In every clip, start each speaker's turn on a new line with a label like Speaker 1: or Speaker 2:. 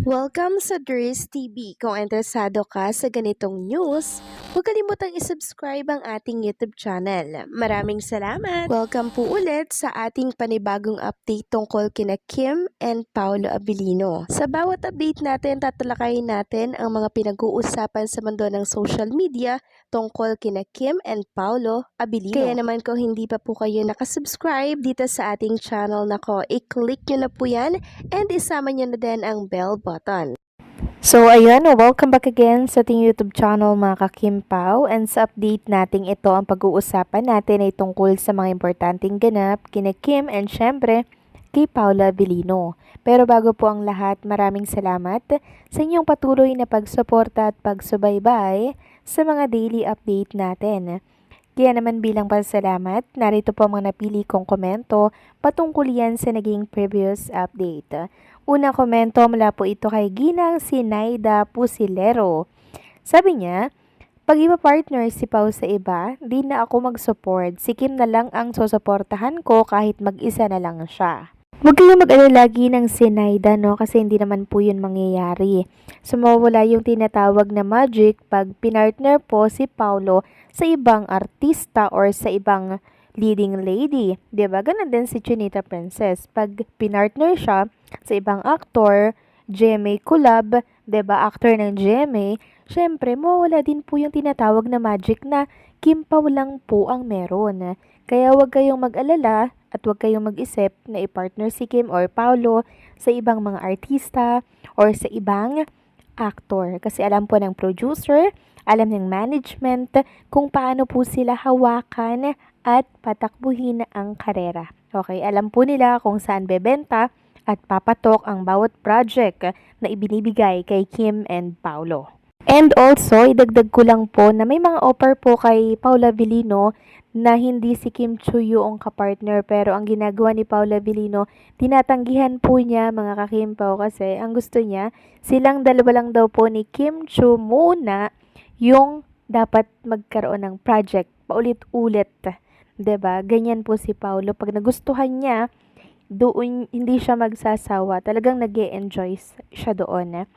Speaker 1: Welcome sa Dries TV. Kung interesado ka sa ganitong news, huwag kalimutang isubscribe ang ating YouTube channel. Maraming salamat! Welcome po ulit sa ating panibagong update tungkol kina Kim and Paolo Abilino. Sa bawat update natin, tatalakayin natin ang mga pinag-uusapan sa mundo ng social media tungkol kina Kim and Paolo Abilino. Kaya naman kung hindi pa po kayo nakasubscribe dito sa ating channel nako, i-click nyo na po yan and isama nyo na din ang bell button.
Speaker 2: So ayun, welcome back again sa ating YouTube channel mga kakimpaw, and sa update nating ito ang pag-uusapan natin ay tungkol sa mga importanteng ganap kina Kim and syempre kay Paolo Abilino. Pero bago po ang lahat, maraming salamat sa inyong patuloy na pagsuporta at pagsubaybay sa mga daily update natin. Kaya naman bilang pasalamat, narito po ang mga napili kong komento patungkol yan sa naging previous update. Unang komento mula po ito kay Ginang Sinaida Pusilero. Sabi niya, pag iba partner si Pao sa iba, di na ako mag-support. Si Kim na lang ang susuportahan ko kahit mag-isa na lang siya. Huwag kayong mag-alala lagi ng Sinaida, no? Kasi hindi naman po yun mangyayari. Sumawala yung tinatawag na magic pag pinartner po si Paolo sa ibang artista or sa ibang leading lady. Diba? Ganon din si Chinita Princess. Pag pinartner siya sa ibang actor, GMA collab, diba? Actor ng GMA, syempre, mawala din po yung tinatawag na magic na Kim Pao lang po ang meron. Kaya huwag kayong mag-alala at huwag kayong mag-isip na i-partner si Kim or Paolo sa ibang mga artista or sa ibang actor. Kasi alam po ng producer, alam ng management kung paano po sila hawakan at patakbuhin ang karera. Okay, alam po nila kung saan bebenta at papatok ang bawat project na ibinibigay kay Kim and Paolo. And also, idagdag ko lang po na may mga offer po kay Paolo Abilino na hindi si Kim Chiu yung kapartner, pero ang ginagawa ni Paolo Abilino, tinatanggihan po niya mga kakimpaw kasi ang gusto niya, silang dalawa lang daw po ni Kim Chiu muna yung dapat magkaroon ng project paulit-ulit. 'Di ba? Ganyan po si Paolo. Pag nagustuhan niya, doon hindi siya magsasawa. Talagang nag-e-enjoy siya doon.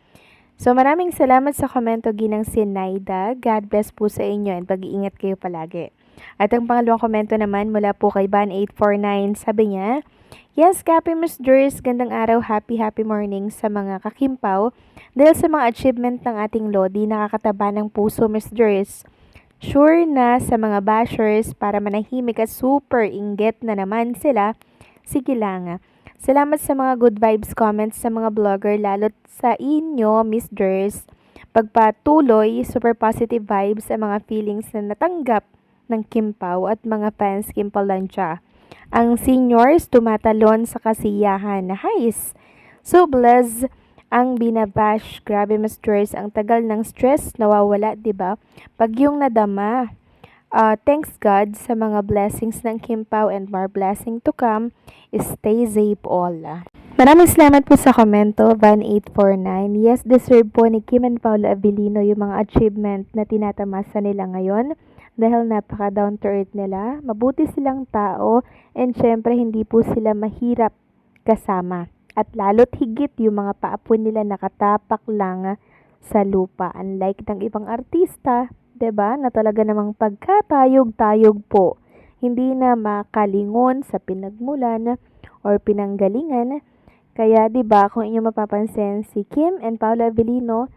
Speaker 2: So maraming salamat sa komento Ginang Sinaida. God bless po sa inyo and pag-iingat kayo palagi. At ang pangalawang komento naman mula po kay Ban849, sabi niya, yes, Kapi Miss Durs, gandang araw, happy morning sa mga kakimpaw. Dahil sa mga achievement ng ating Lodi, nakakataba ng puso Miss Durs. Sure na sa mga bashers para manahimik at super inggit na naman sila, sige lang. Salamat sa mga good vibes comments sa mga blogger, lalo't sa inyo, Miss Durs. Pagpatuloy, super positive vibes sa mga feelings na natanggap ng Kim Pao at mga fans Kim Palancha. Ang seniors tumatalon sa kasiyahan. Highs! So bless ang binabash. Grabe Miss Durs, ang tagal ng stress nawawala, 'di ba? Pag yung nadama. Thanks God sa mga blessings ng Kim Pao and more blessing to come. Stay safe all. Maraming salamat po sa komento, Van849. Yes, deserve po ni Kim and Paolo Abilino yung mga achievement na tinatamasa nila ngayon dahil napaka down to earth nila. Mabuti silang tao and syempre hindi po sila mahirap kasama. At lalo't higit yung mga paapo nila nakatapak lang sa lupa. Unlike ng ibang artista, 'di ba, na talaga namang pagkatayog-tayog po, hindi na makalingon sa pinagmulan or pinanggalingan. Kaya 'di ba, kung inyo mapapansin, si Kim and Paolo Abilino,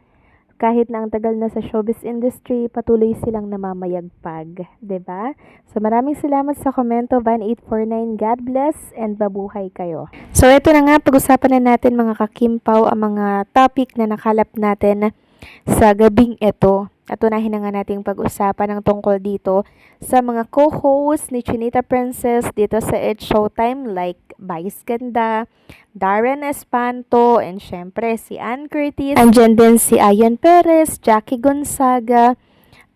Speaker 2: kahit na ang tagal na sa showbiz industry, patuloy silang namamayagpag, 'di ba? So maraming salamat sa komento, Van849. God bless and mabuhay kayo. So ito na nga, pag-usapan na natin mga kakimpaw ang mga topic na nakalap natin sa gabing ito. At unahin na nga nating pag-usapan ng tungkol dito sa mga co-host ni Chinita Princess dito sa It's Showtime like Vice Ganda, Darren Espanto, and syempre si Ann Curtis. Andyan din si Ayon Perez, Jackie Gonzaga,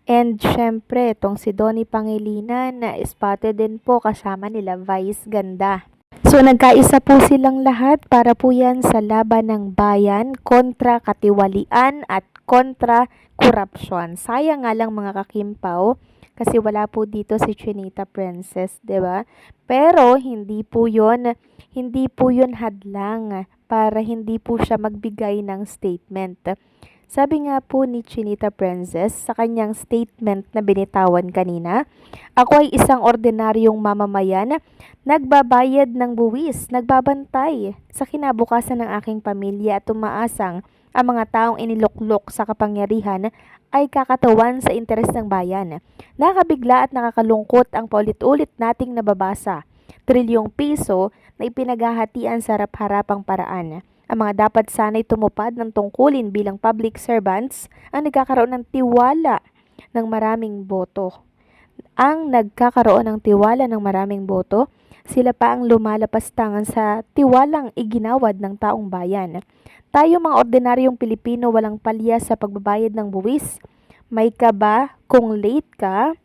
Speaker 2: and syempre itong si Donnie Pangilinan na spotted din po kasama nila Vice Ganda. So nagkaisa po silang lahat para po yan sa laban ng bayan kontra katiwalian at kontra korupsyon. Sayang nga lang mga kakimpaw kasi wala po dito si Chinita Princess, 'di ba? Pero hindi po 'yon hadlang para hindi po siya magbigay ng statement. Sabi nga po ni Chinita Princess sa kanyang statement na binitawan kanina, "Ako ay isang ordinaryong mamamayan, nagbabayad ng buwis, nagbabantay sa kinabukasan ng aking pamilya at umaasang ang mga taong iniluklok sa kapangyarihan ay kakatawan sa interes ng bayan. Nakakabigla at nakakalungkot ang paulit-ulit nating nababasa. Trilyong piso na ipinaghahatian sa harap-harapang paraan. Ang mga dapat sana'y tumupad ng tungkulin bilang public servants ang nagkakaroon ng tiwala ng maraming boto. Sila pa ang lumalapastangan sa tiwalang iginawad ng taong bayan. Tayo mga ordinaryong Pilipino walang palya sa pagbabayad ng buwis. May kaba kung late ka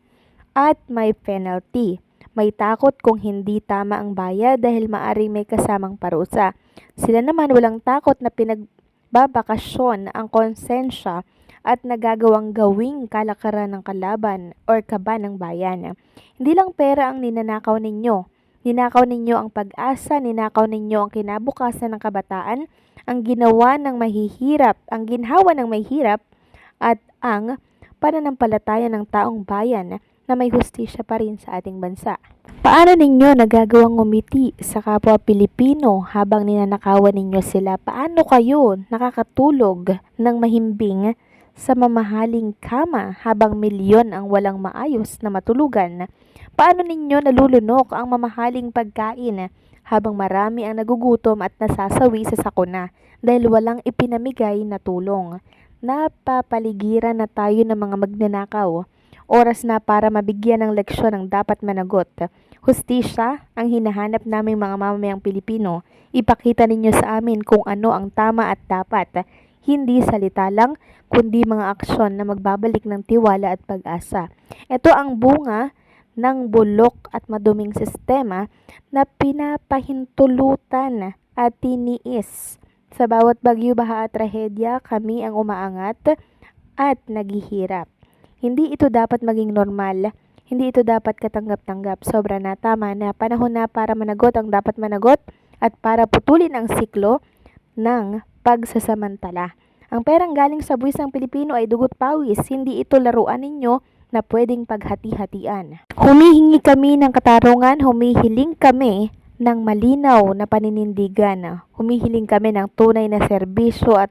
Speaker 2: at may penalty. May takot kung hindi tama ang bayad dahil maaring may kasamang parusa. Sila naman walang takot na pinagbabakasyon ang konsensya at nagagawang gawing kalakaran ng kalaban or kaba ng bayan. Hindi lang pera ang ninanakaw ninyo. Ninakaw ninyo ang pag-asa, ninakaw ninyo ang kinabukasan ng kabataan, ang ginhawa ng mahihirap at ang pananampalataya ng taong bayan na may hustisya pa rin sa ating bansa. Paano ninyo nagagawang ngumiti sa kapwa Pilipino habang ninanakawan ninyo sila? Paano kayo nakakatulog ng mahimbing sa mamahaling kama habang milyon ang walang maayos na matulugan? Paano ninyo nalulunok ang mamahaling pagkain habang marami ang nagugutom at nasasawi sa sakuna dahil walang ipinamigay na tulong? Napapaligiran na tayo ng mga magnanakaw. Oras na para mabigyan ng leksyon ang dapat managot. Hustisya ang hinahanap naming mga mamamayang Pilipino. Ipakita ninyo sa amin kung ano ang tama at dapat. Hindi salita lang, kundi mga aksyon na magbabalik ng tiwala at pag-asa. Ito ang bunga ng bulok at maduming sistema na pinapahintulutan at tiniis. Sa bawat bagyo, baha at trahedya, kami ang umaangat at naghihirap. Hindi ito dapat maging normal. Hindi ito dapat katanggap-tanggap. Sobra na, tama na. Panahon na para managot ang dapat managot at para putulin ang siklo ng pagsasamantala. Ang perang galing sa buwis ng Pilipino ay dugot pawis. Hindi ito laruan ninyo na pwedeng paghati-hatian. Humihingi kami ng katarungan, humihiling kami ng malinaw na paninindigan. Humihiling kami ng tunay na serbisyo at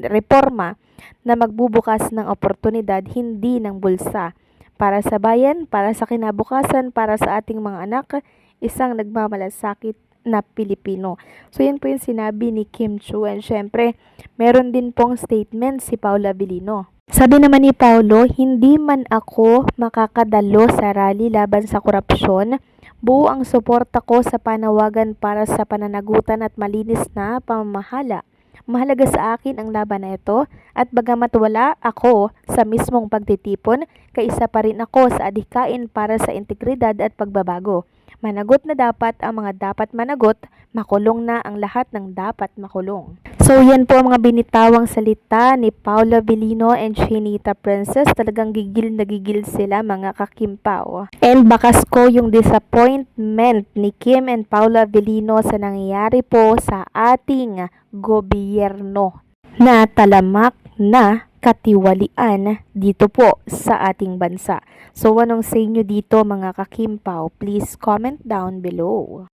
Speaker 2: reforma na magbubukas ng oportunidad, hindi ng bulsa. Para sa bayan, para sa kinabukasan, para sa ating mga anak, isang nagmamalasakit na Pilipino. So yan po yung sinabi ni Kim Chiu, and syempre meron din pong statement si Paula Abilino. Sabi naman ni Paulo, "Hindi man ako makakadalo sa rally laban sa korupsyon. Buo ang suporta ko sa panawagan para sa pananagutan at malinis na pamamahala. Mahalaga sa akin ang laban na ito at bagamat wala ako sa mismong pagtitipon, kaisa pa rin ako sa adhikain para sa integridad at pagbabago. Managot na dapat ang mga dapat managot, makulong na ang lahat ng dapat makulong." So yan po ang mga binitawang salita ni Paula Abilino and Chinita Princess. Talagang gigil na gigil sila mga kakimpaw. And bakas ko yung disappointment ni Kim and Paula Abilino sa nangyayari po sa ating gobyerno na talamak na katiwalian dito po sa ating bansa. So anong say nyo dito mga kakimpaw? Please comment down below.